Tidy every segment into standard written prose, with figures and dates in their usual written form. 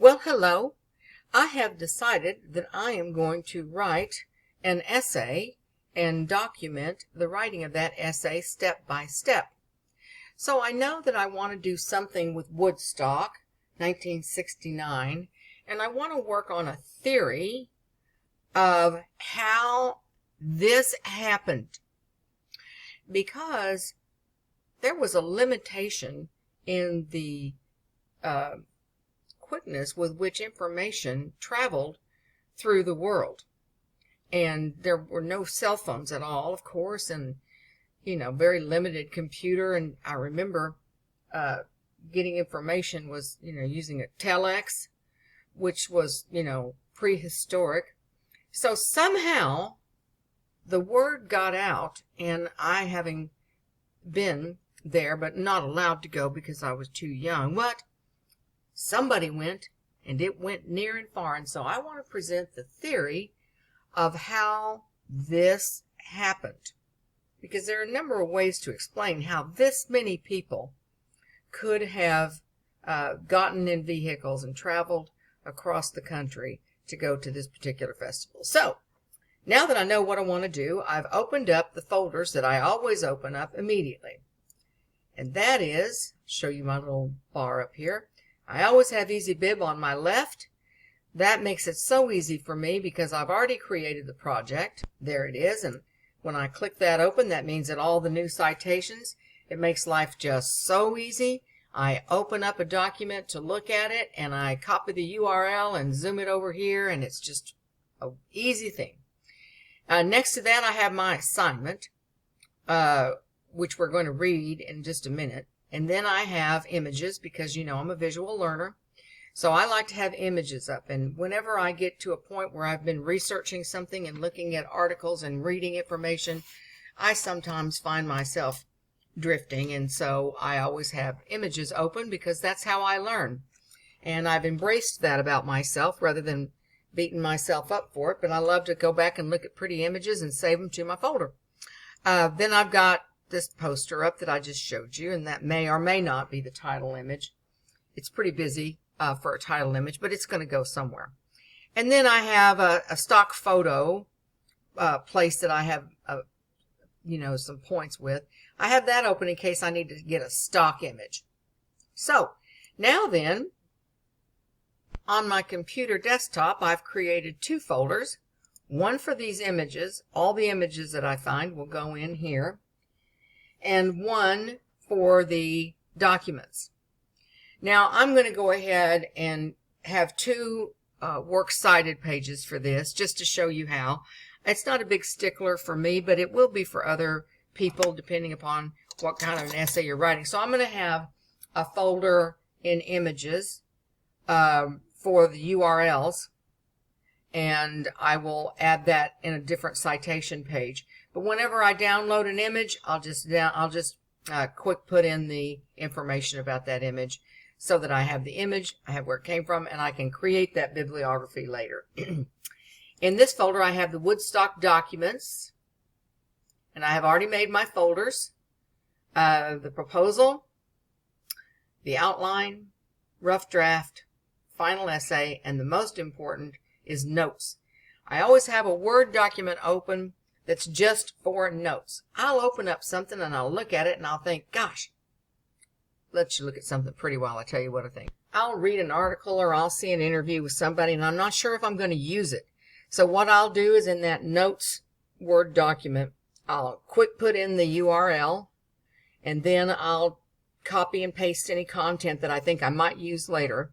Well, hello. I have decided that I am going to write an essay and document the writing of that essay step by step. So I know that I want to do something with Woodstock, 1969, and I want to work on a theory of how this happened, because there was a limitation in the quickness with which information traveled through the world. And there were no cell phones at all, of course, and, very limited computer. And I remember getting information was, using a telex, which was, prehistoric. So somehow the word got out, and I, having been there but not allowed to go because I was too young, somebody went, and it went near and far. And so I want to present the theory of how this happened, because there are a number of ways to explain how this many people could have gotten in vehicles and traveled across the country to go to this particular festival. So now that I know what I want to do, I've opened up the folders that I always open up immediately. And that is, show you my little bar up here. I always have EasyBib on my left. That makes it so easy for me because I've already created the project. There it is. And when I click that open, that means that all the new citations, it makes life just so easy. I open up a document to look at it, and I copy the URL and zoom it over here, and it's just an easy thing. Next to that, I have my assignment, which we're going to read in just a minute. And then I have images because, I'm a visual learner. So I like to have images up. And whenever I get to a point where I've been researching something and looking at articles and reading information, I sometimes find myself drifting. And so I always have images open because that's how I learn. And I've embraced that about myself rather than beating myself up for it. But I love to go back and look at pretty images and save them to my folder. Then I've got this poster up that I just showed you, and that may or may not be the title image. It's pretty busy for a title image, but it's going to go somewhere. And then I have a stock photo place that I have, some points with. I have that open in case I need to get a stock image. So now then, on my computer desktop, I've created two folders. One for these images. All the images that I find will go in here. And one for the documents. Now I'm going to go ahead and have two works cited pages for this, just to show you how. It's not a big stickler for me, but it will be for other people depending upon what kind of an essay you're writing. So I'm going to have a folder in images for the URLs, and I will add that in a different citation page. But whenever I download an image, I'll just quick put in the information about that image so that I have the image, I have where it came from, and I can create that bibliography later. In this folder, I have the Woodstock documents, and I have already made my folders. The proposal, the outline, rough draft, final essay, and the most important is notes. I always have a Word document open that's just for notes. I'll open up something and I'll look at it and I'll think, gosh, let you look at something pretty while I tell you what I think. I'll read an article or I'll see an interview with somebody and I'm not sure if I'm going to use it. So what I'll do is in that notes Word document, I'll quick put in the URL, and then I'll copy and paste any content that I think I might use later.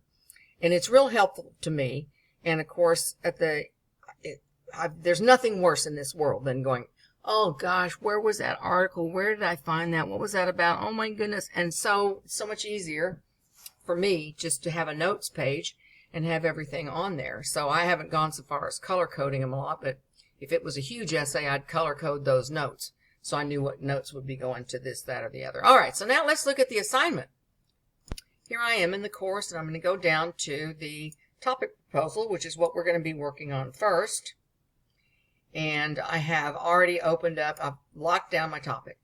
And it's real helpful to me. And of course, there's nothing worse in this world than going, oh gosh, where was that article? Where did I find that? What was that about? Oh my goodness. And so much easier for me just to have a notes page and have everything on there. So I haven't gone so far as color coding them a lot, but if it was a huge essay, I'd color code those notes. So I knew what notes would be going to this, that, or the other. All right, so now let's look at the assignment. Here I am in the course, and I'm going to go down to the topic proposal, which is what we're going to be working on first. And I have already opened up, I've locked down my topic.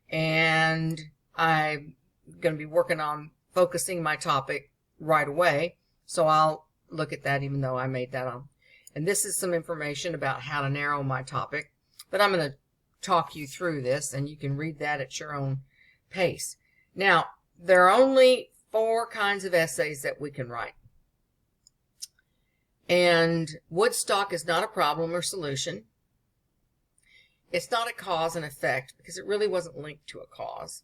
And I'm going to be working on focusing my topic right away. So I'll look at that even though I made that on. And this is some information about how to narrow my topic. But I'm going to talk you through this, and you can read that at your own pace. Now, there are only 4 kinds of essays that we can write. And Woodstock is not a problem or solution. It's not a cause and effect because it really wasn't linked to a cause.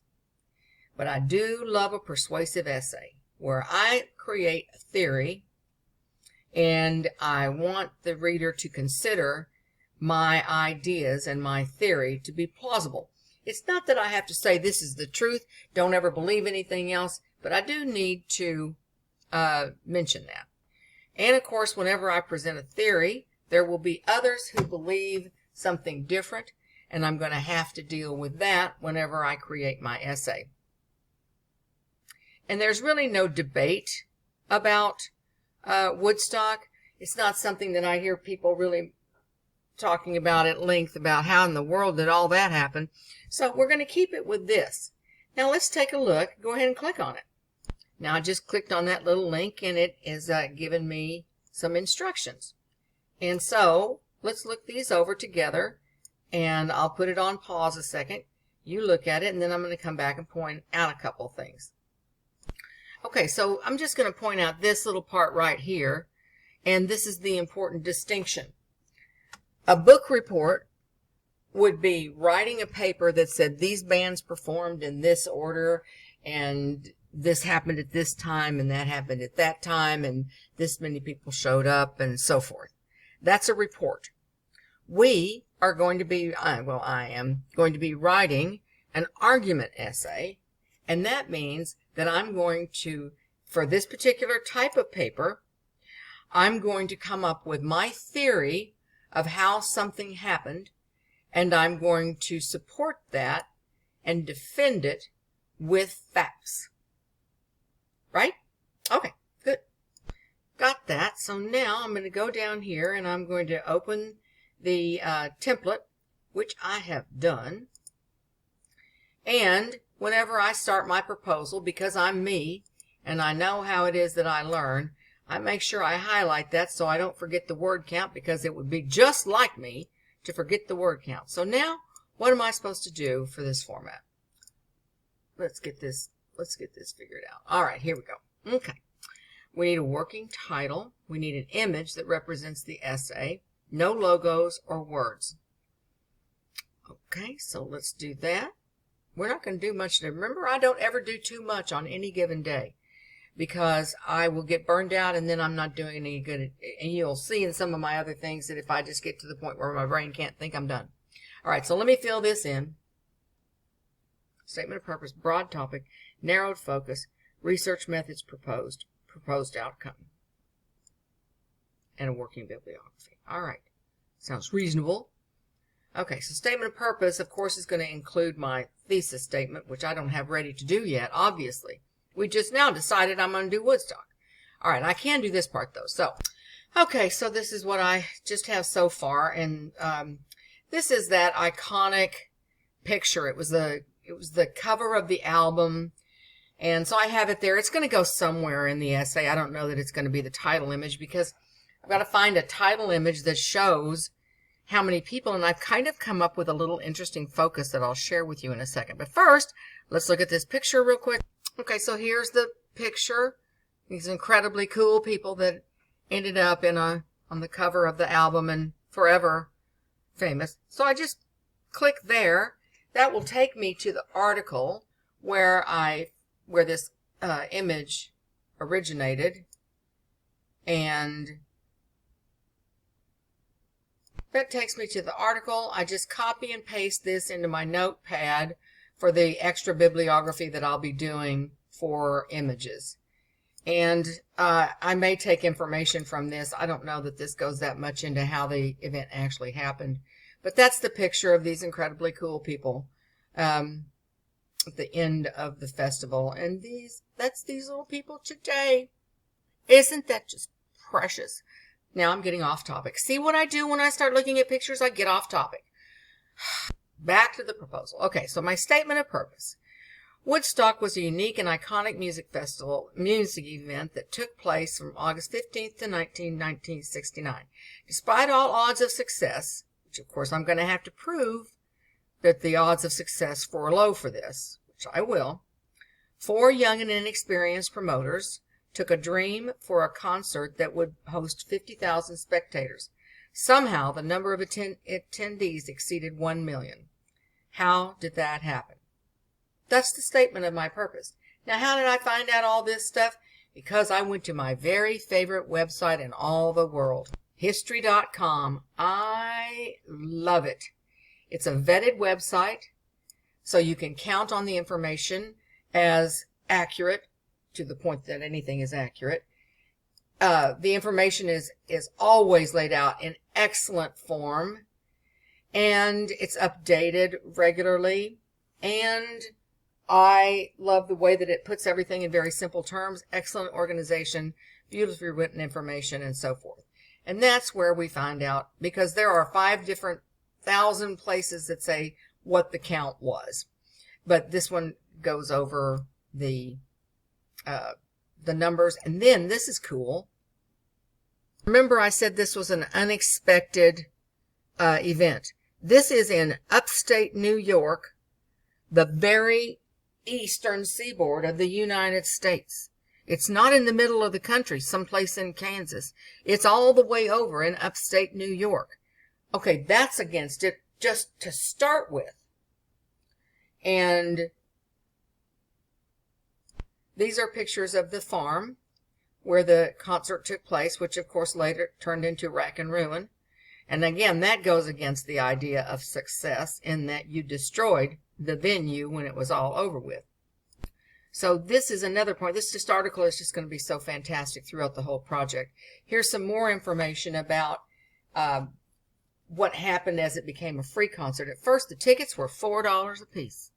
But I do love a persuasive essay where I create a theory and I want the reader to consider my ideas and my theory to be plausible. It's not that I have to say this is the truth, don't ever believe anything else, but I do need to mention that. And of course, whenever I present a theory, there will be others who believe something different, and I'm going to have to deal with that whenever I create my essay. And there's really no debate about Woodstock. It's not something that I hear people really talking about at length about how in the world did all that happen. So we're going to keep it with this. Now let's take a look. Go ahead and click on it. Now I just clicked on that little link and it is given me some instructions. And so let's look these over together, and I'll put it on pause a second. You look at it, and then I'm going to come back and point out a couple things. Okay, so I'm just going to point out this little part right here, and this is the important distinction. A book report would be writing a paper that said these bands performed in this order, and this happened at this time, and that happened at that time, and this many people showed up, and so forth. That's a report. We are going to be, I am going to be writing an argument essay, and that means that I'm going to, for this particular type of paper, I'm going to come up with my theory of how something happened, and I'm going to support that and defend it with facts. Right? Okay, good. Got that. So now I'm going to go down here and I'm going to open the template, which I have done. And whenever I start my proposal, because I'm me and I know how it is that I learn, I make sure I highlight that so I don't forget the word count, because it would be just like me to forget the word count. So now, what am I supposed to do for this format? Let's get this figured out. All right, here we go. Okay. We need a working title. We need an image that represents the essay. No logos or words. Okay, so let's do that. We're not going to do much today. Remember, I don't ever do too much on any given day, because I will get burned out and then I'm not doing any good. And you'll see in some of my other things that if I just get to the point where my brain can't think, I'm done. All right, so let me fill this in. Statement of purpose, broad topic, narrowed focus, research methods proposed, proposed outcome, and a working bibliography. All right, sounds reasonable. Okay, so statement of purpose, of course, is going to include my thesis statement, which I don't have ready to do yet, obviously. We just now decided I'm going to do Woodstock. All right, I can do this part, though. So, okay, so this is what I just have so far, and this is that iconic picture. It was the cover of the album, and so I have it there. It's going to go somewhere in the essay. I don't know that it's going to be the title image, because I've got to find a title image that shows how many people, and I've kind of come up with a little interesting focus that I'll share with you in a second. But first, let's look at this picture real quick. Okay, so here's the picture. These incredibly cool people that ended up on the cover of the album and forever famous. So I just click there. That will take me to the article where this image originated, and that takes me to the article. I just copy and paste this into my notepad for the extra bibliography that I'll be doing for images. And I may take information from this. I don't know that this goes that much into how the event actually happened. But that's the picture of these incredibly cool people at the end of the festival. And that's these little people today. Isn't that just precious? Now I'm getting off topic. See what I do when I start looking at pictures? I get off topic. Back to the proposal. Okay, so my statement of purpose. Woodstock was a unique and iconic music event that took place from August 15th to 1969. Despite all odds of success, which of course I'm going to have to prove that the odds of success were low for this, which I will, 4 young and inexperienced promoters took a dream for a concert that would host 50,000 spectators. Somehow, the number of attendees exceeded 1 million. How did that happen? That's the statement of my purpose. Now, how did I find out all this stuff? Because I went to my very favorite website in all the world, History.com. I love it. It's a vetted website, so you can count on the information as accurate, to the point that anything is accurate. The information is always laid out in excellent form, and it's updated regularly, and I love the way that it puts everything in very simple terms, excellent organization, beautifully written information, and so forth. And that's where we find out, because there are 5 different 1,000 places that say what the count was. But this one goes over the numbers. And then this is cool. Remember I said this was an unexpected event. This is in upstate New York, the very eastern seaboard of the United States. It's not in the middle of the country, someplace in Kansas. It's all the way over in upstate New York. Okay, that's against it just to start with. And these are pictures of the farm where the concert took place, which of course later turned into rack and ruin. And again, that goes against the idea of success in that you destroyed the venue when it was all over with. So this is another point. This article is just going to be so fantastic throughout the whole project. Here's some more information about what happened as it became a free concert. At first, the tickets were $4 a piece.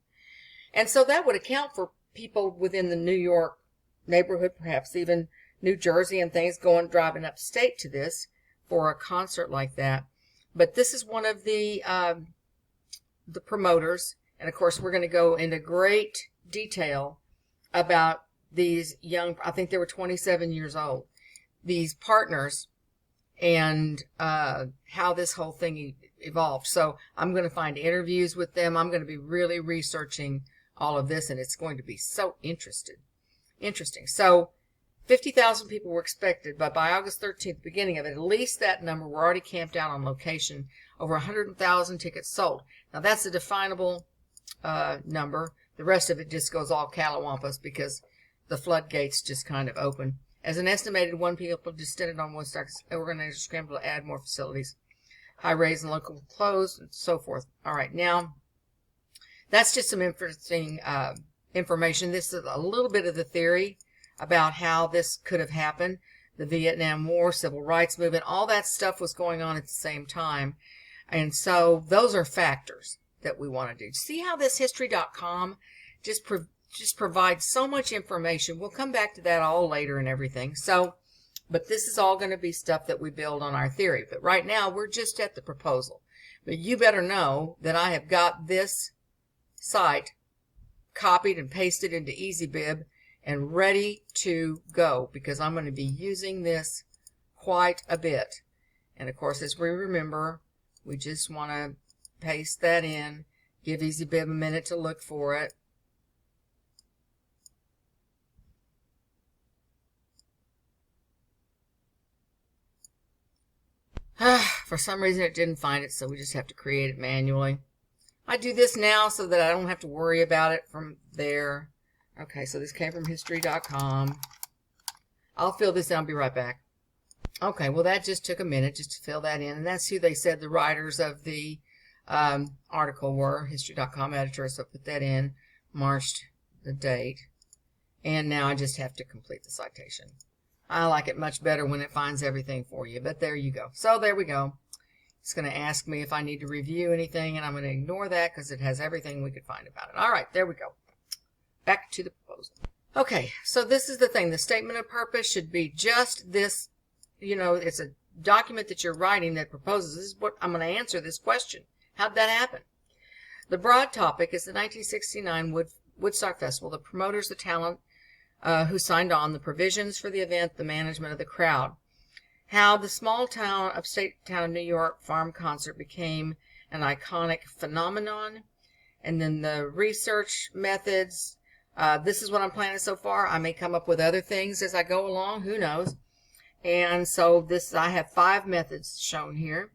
And so that would account for people within the New York neighborhood, perhaps even New Jersey and things, driving upstate to this for a concert like that. But this is one of the promoters. And of course, we're going to go into great detail about these young, I think they were 27 years old, these partners, and how this whole thing evolved. So I'm going to find interviews with them. I'm going to be really researching all of this, and it's going to be so interesting. So 50,000 people were expected, but by August 13th, beginning of it, at least that number were already camped out on location. Over 100,000 tickets sold. Now that's a definable number. The rest of it just goes all catawampus because the floodgates just kind of open. As an estimated 1 people descended on Woodstock's organizers scrambled to add more facilities. Highways and local closed and so forth. All right, now that's just some interesting information. This is a little bit of the theory about how this could have happened. The Vietnam War, Civil Rights Movement, all that stuff was going on at the same time. And so those are factors that we want to do. See how this History.com just provides so much information. We'll come back to that all later and everything. So, but this is all going to be stuff that we build on our theory. But right now, we're just at the proposal. But you better know that I have got this site copied and pasted into EasyBib and ready to go, because I'm going to be using this quite a bit. And of course, as we remember, we just want to paste that in, give EasyBib a minute to look for it. For some reason it didn't find it, so we just have to create it manually. I do this now so that I don't have to worry about it from there. Okay, so this came from History.com. I'll fill this in. I'll be right back. Okay, well that just took a minute just to fill that in. And that's who they said the writers of the article were. History.com editor, so I put that in. Marched the date. And now I just have to complete the citation. I like it much better when it finds everything for you, but there you go. So there we go. It's going to ask me if I need to review anything, and I'm going to ignore that because it has everything we could find about it. All right, there we go. Back to the proposal. Okay, so this is the thing. The statement of purpose should be just this, it's a document that you're writing that proposes, this is what I'm going to answer this question. How'd that happen? The broad topic is the 1969 Woodstock Festival, the promoters, the talent who signed on, the provisions for the event, the management of the crowd. How the small town, upstate town of New York farm concert became an iconic phenomenon. And then the research methods. This is what I'm planning so far. I may come up with other things as I go along. Who knows? And so I have 5 methods shown here.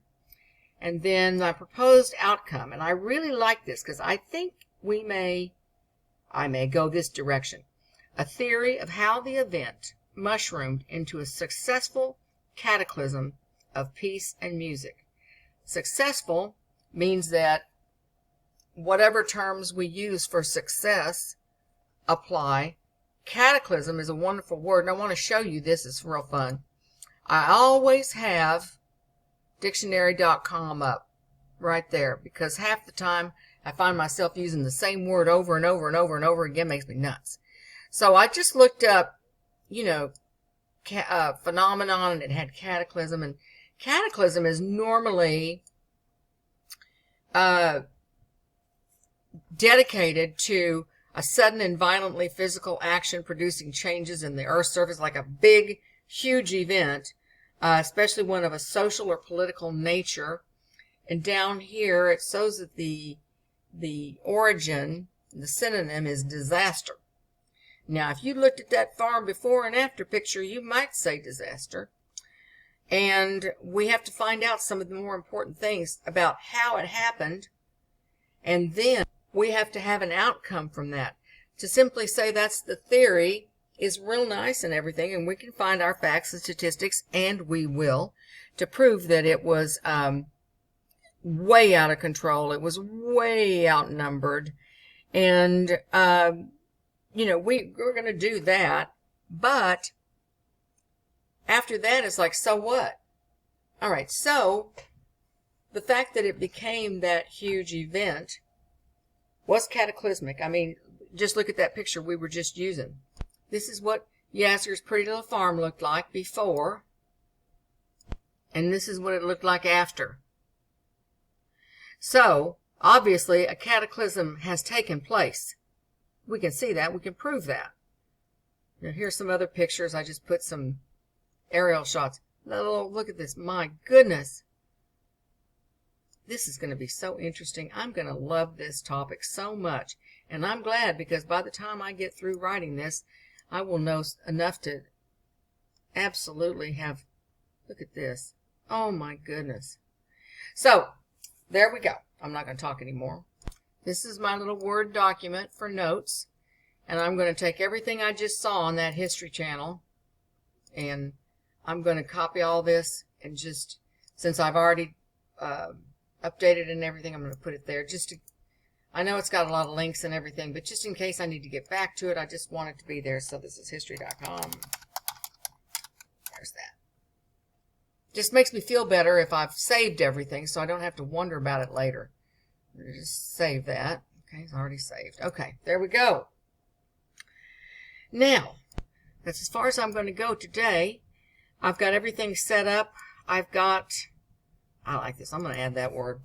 And then my proposed outcome. And I really like this because I think I may go this direction. A theory of how the event mushroomed into a successful cataclysm of peace and music. Successful means that whatever terms we use for success apply. Cataclysm is a wonderful word, and I want to show you this. It's real fun. I always have dictionary.com up right there because half the time I find myself using the same word over and over and over and over again. It makes me nuts. So I just looked up, phenomenon, and it had cataclysm. And cataclysm is normally dedicated to a sudden and violently physical action producing changes in the Earth's surface, like a big, huge event, especially one of a social or political nature. And down here it shows that the origin, the synonym is disaster. Now, if you looked at that farm before and after picture, you might say disaster. And we have to find out some of the more important things about how it happened. And then we have to have an outcome from that. To simply say that's the theory is real nice and everything, and we can find our facts and statistics, and we will, to prove that it was way out of control. It was way outnumbered. And, we're going to do that. But after that, it's like, so what? All right, so the fact that it became that huge event was cataclysmic. I mean, just look at that picture we were just using. This is what Yasser's pretty little farm looked like before. And this is what it looked like after. So, obviously, a cataclysm has taken place. We can see that. We can prove that. Now, here's some other pictures. I just put some aerial shots. Look at this. My goodness. This is going to be so interesting. I'm going to love this topic so much. And I'm glad because by the time I get through writing this, I will know enough to absolutely have... Look at this. Oh, my goodness. So, there we go. I'm not going to talk anymore. This is my little Word document for notes. And I'm going to take everything I just saw on that History Channel. And I'm going to copy all this and just, since I've already updated and everything, I'm going to put it there. I know it's got a lot of links and everything, but just in case I need to get back to it, I just want it to be there. So this is history.com. There's that. Just makes me feel better if I've saved everything so I don't have to wonder about it later. Just save that. Okay, it's already saved. Okay, there we go. Now, that's as far as I'm going to go today. I've got everything set up. I like this. I'm going to add that word.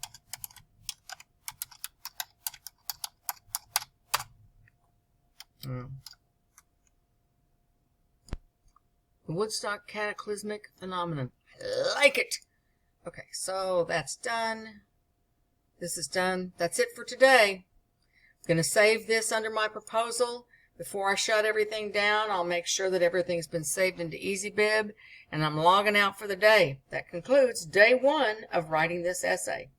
The Woodstock cataclysmic phenomenon. I like it. Okay, so that's done. This is done. That's it for today. I'm going to save this under my proposal. Before I shut everything down, I'll make sure that everything's been saved into EasyBib, and I'm logging out for the day. That concludes day 1 of writing this essay.